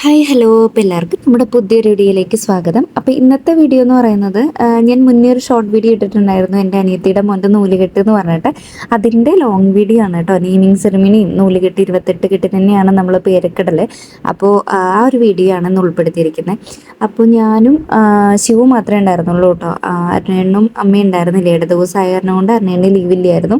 Hi hello അപ്പോൾ എല്ലാവർക്കും നമ്മുടെ പുതിയൊരു വീഡിയോയിലേക്ക് സ്വാഗതം. അപ്പോൾ ഇന്നത്തെ വീഡിയോ എന്ന് പറയുന്നത് ഞാൻ മുന്നേ ഒരു ഷോർട്ട് വീഡിയോ ഇട്ടിട്ടുണ്ടായിരുന്നു എൻ്റെ അനിയത്തിയുടെ മോൻ്റെ നൂലുകെട്ട് എന്ന് പറഞ്ഞിട്ട്. അതിൻ്റെ ലോങ് വീഡിയോ ആണ് കേട്ടോ. നെയിമിങ് സെറിമണിയും നൂലുകെട്ട് 28 കെട്ട് തന്നെയാണ് നമ്മൾ പേരക്കിടൽ. അപ്പോൾ ആ ഒരു വീഡിയോ ആണ് ഇന്ന് ഉൾപ്പെടുത്തിയിരിക്കുന്നത്. അപ്പോൾ ഞാനും ശിവു മാത്രമേ ഉണ്ടായിരുന്നുള്ളൂ കേട്ടോ. അരുണേണ്ണും അമ്മയും ഉണ്ടായിരുന്നില്ല. 7 ദിവസമായ കാരണം കൊണ്ട് അരുണേണ്ണ ലീവില്ലായിരുന്നു.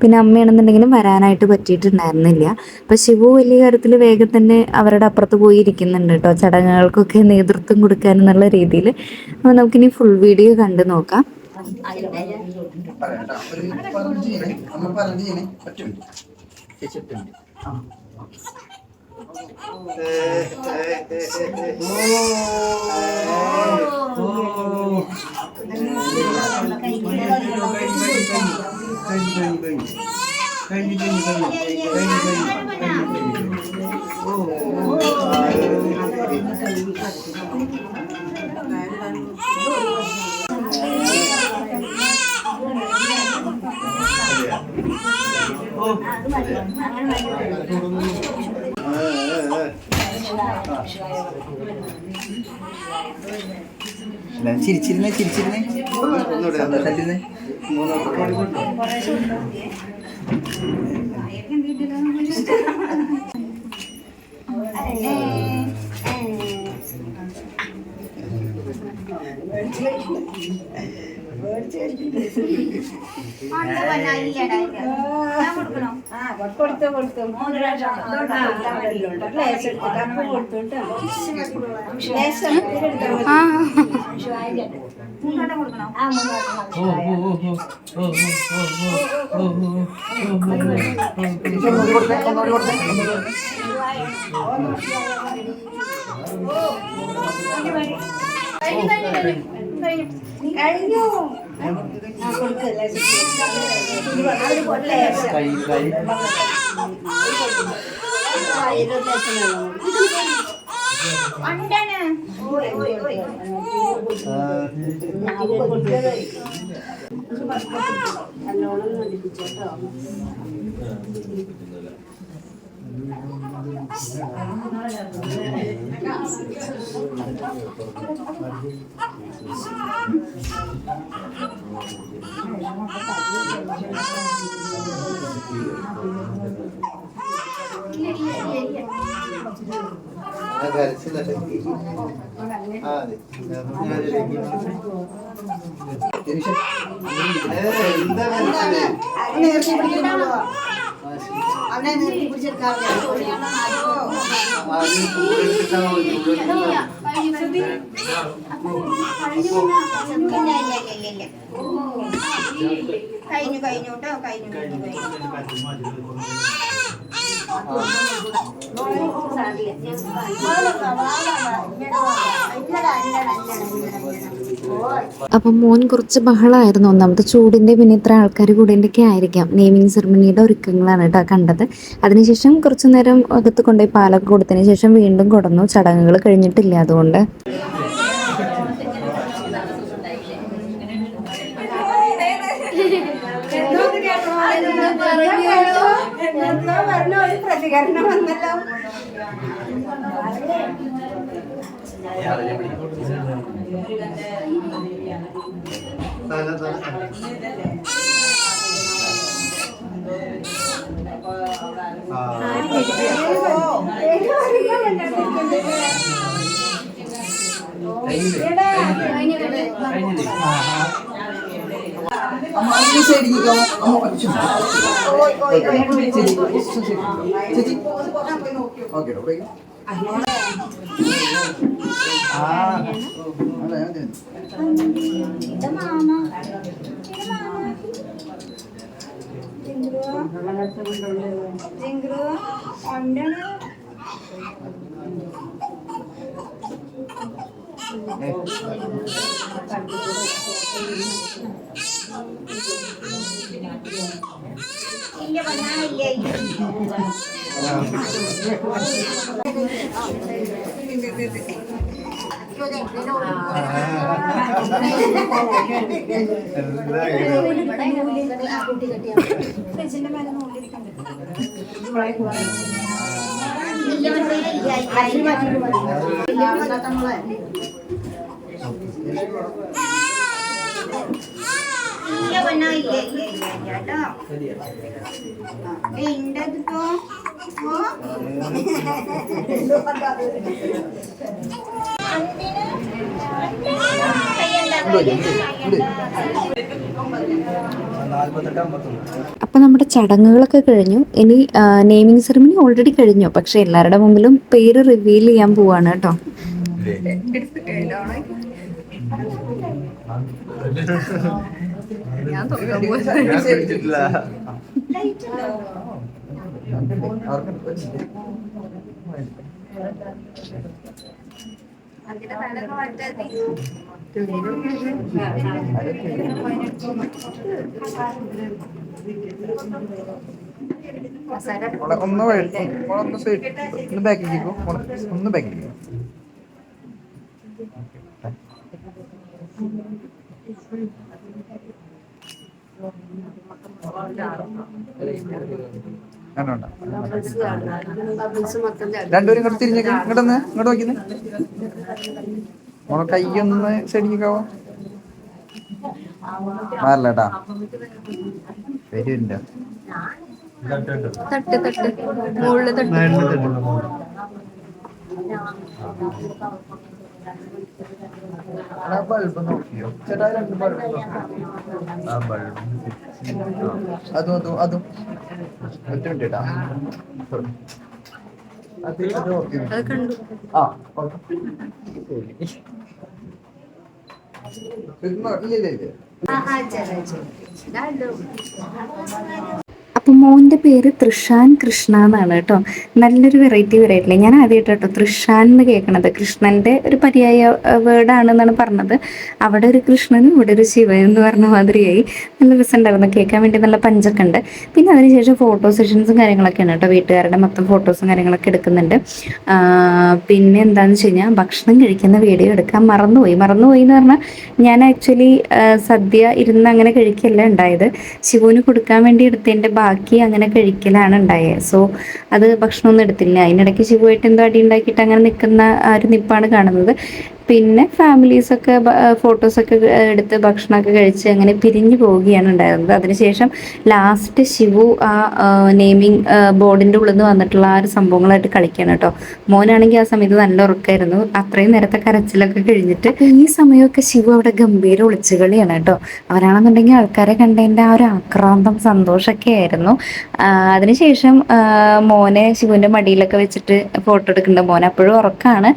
പിന്നെ അമ്മയാണെന്നുണ്ടെങ്കിലും വരാനായിട്ട് പറ്റിയിട്ടുണ്ടായിരുന്നില്ല. അപ്പോൾ ശിവു വലിയ കാര്യത്തിൽ വേഗം തന്നെ അവരുടെ അപ്പുറത്ത് പോയി ഇരിക്കുന്നുണ്ട് കേട്ടോ, ചടങ്ങുകൾക്കൊക്കെ നേതൃത്വം കൊടുക്കാനെന്നുള്ള രീതിയിൽ. അപ്പോൾ നമുക്കിനി ഫുൾ വീഡിയോ കണ്ടു നോക്കാം. ചിരിച്ചിരുന്നേ സന്തോഷത്തിരുന്നേ കഴിഞ്ഞു കേട്ടോ, കഴിഞ്ഞു. അപ്പം മോൻ കുറച്ച് ബഹളമായിരുന്നു. ഒന്നാമത്തെ ചൂടിൻ്റെ, പിന്നെ ഇത്ര ആൾക്കാർ കൂടിൻ്റെയൊക്കെ ആയിരിക്കാം. നെയിമിങ് സെറിമണിയുടെ ഒരുക്കങ്ങളാണ് കേട്ടോ കണ്ടത്. അതിനുശേഷം കുറച്ചു നേരം അകത്ത് കൊണ്ടുപോയി പാലൊക്കെ കൊടുത്തതിന് ശേഷം വീണ്ടും കൊടുന്നു. ചടങ്ങുകൾ കഴിഞ്ഞിട്ടില്ല, അതുകൊണ്ട് പ്രതികരണം വന്നല്ലോ. അപ്പൊ നമ്മുടെ ചടങ്ങുകളൊക്കെ കഴിഞ്ഞു. ഇനി നെയിമിംഗ് സെറമണി ഓൾറെഡി കഴിഞ്ഞു, പക്ഷെ എല്ലാവരുടെ മുമ്പിലും പേര് റിവീൽ ചെയ്യാൻ പോവാണ് കേട്ടോ. ഒന്ന് ബാക്കിലേക്കോ, ഒന്ന് ബാക്കിലേക്കോ. രണ്ടുപേരും ഇങ്ങോട്ട് തിരിഞ്ഞേക്ക്, ഇങ്ങോട്ടൊന്ന് ഇങ്ങോട്ട് നോക്കിന്ന് മോളെ കൈയൊന്ന് സൈഡിക്കാവോ. മാറില്ലട്ടാ, വരുന്നുണ്ടോ? തട്ട് തട്ട് മുകളിൽ തട്ട്. ബൾബ് നോക്കിയോ ചേട്ടാ? രണ്ട് ബൾബ് അതും അതും ഒറ്റ മിനിറ്റാ. അപ്പം മോൻ്റെ പേര് തൃഷാൻ കൃഷ്ണ എന്നാണ് കേട്ടോ. നല്ലൊരു വെറൈറ്റി പേരായിട്ടില്ലേ? ഞാൻ ആദ്യമായിട്ട് കേട്ടോ തൃഷാൻ എന്ന് കേൾക്കണത്. കൃഷ്ണൻ്റെ ഒരു പര്യായ വേർഡാണെന്നാണ് പറഞ്ഞത്. അവിടെ ഒരു കൃഷ്ണനും ഇവിടെ ഒരു ശിവനും എന്ന് പറഞ്ഞ മാതിരിയായി. നല്ല രസമുണ്ടായിരുന്നു കേൾക്കാൻ വേണ്ടി, നല്ല പഞ്ചൊക്കെ ഉണ്ട്. പിന്നെ അതിനുശേഷം ഫോട്ടോ സെഷൻസും കാര്യങ്ങളൊക്കെയാണ് കേട്ടോ. വീട്ടുകാരുടെ മൊത്തം ഫോട്ടോസും കാര്യങ്ങളൊക്കെ എടുക്കുന്നുണ്ട്. പിന്നെ എന്താണെന്ന് വെച്ച് കഴിഞ്ഞാൽ ഭക്ഷണം കഴിക്കുന്ന വീഡിയോ എടുക്കാൻ മറന്നുപോയി എന്ന് പറഞ്ഞാൽ ഞാൻ ആക്ച്വലി സദ്യ ഇരുന്ന് അങ്ങനെ കഴിക്കല്ല ഉണ്ടായത്. ശിവുവിന് കൊടുക്കാൻ വേണ്ടി എടുത്തതിൻ്റെ ബാക്കി അങ്ങനെ കഴിക്കലാണ് ഉണ്ടായത്. സോ അത് ഭക്ഷണമൊന്നും എടുത്തില്ല. അതിനിടയ്ക്ക് ശിവുമായിട്ട് എന്തോ അടി ഉണ്ടാക്കിയിട്ട് അങ്ങനെ നിൽക്കുന്ന ആ ഒരു നിപ്പാണ് കാണുന്നത്. പിന്നെ ഫാമിലീസൊക്കെ ഫോട്ടോസൊക്കെ എടുത്ത് ഭക്ഷണമൊക്കെ കഴിച്ച് അങ്ങനെ പിരിഞ്ഞു പോവുകയാണ് ഉണ്ടായിരുന്നത്. അതിനുശേഷം ലാസ്റ്റ് ശിവു ആ നെയിമിങ് ബോർഡിൻ്റെ ഉള്ളിൽ നിന്ന് വന്നിട്ടുള്ള ആ ഒരു സംഭവങ്ങളായിട്ട് കളിക്കുകയാണ് കേട്ടോ. മോനാണെങ്കിൽ ആ സമയത്ത് നല്ല ഉറക്കമായിരുന്നു. അത്രയും നേരത്തെ കരച്ചിലൊക്കെ കഴിഞ്ഞിട്ട് ഈ സമയമൊക്കെ ശിവു അവിടെ ഗംഭീര ഒളിച്ചുകളിയാണ് കേട്ടോ. അവരാണെന്നുണ്ടെങ്കിൽ ആൾക്കാരെ കണ്ടതിൻ്റെ ആ ഒരു ആക്രാന്തം സന്തോഷമൊക്കെ ആയിരുന്നു. അതിനുശേഷം മോനെ ശിവുവിൻ്റെ മടിയിലൊക്കെ വെച്ചിട്ട് ഫോട്ടോ എടുക്കുന്നുണ്ട്. മോൻ അപ്പോഴും ഉറക്കമാണ്,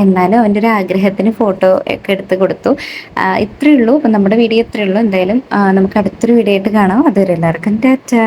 എന്നാലും അവൻ്റെ ഒരു ആഗ്രഹത്തിന് ഫോട്ടോ ഒക്കെ എടുത്ത് കൊടുത്തു. ഇത്രയേ ഉള്ളൂ. അപ്പം നമ്മുടെ വീഡിയോ ഇത്രയേ ഉള്ളൂ. എന്തായാലും നമുക്ക് അടുത്തൊരു വീഡിയോ ആയിട്ട് കാണാം. അതുവരെ എല്ലാവർക്കും ടാറ്റാ.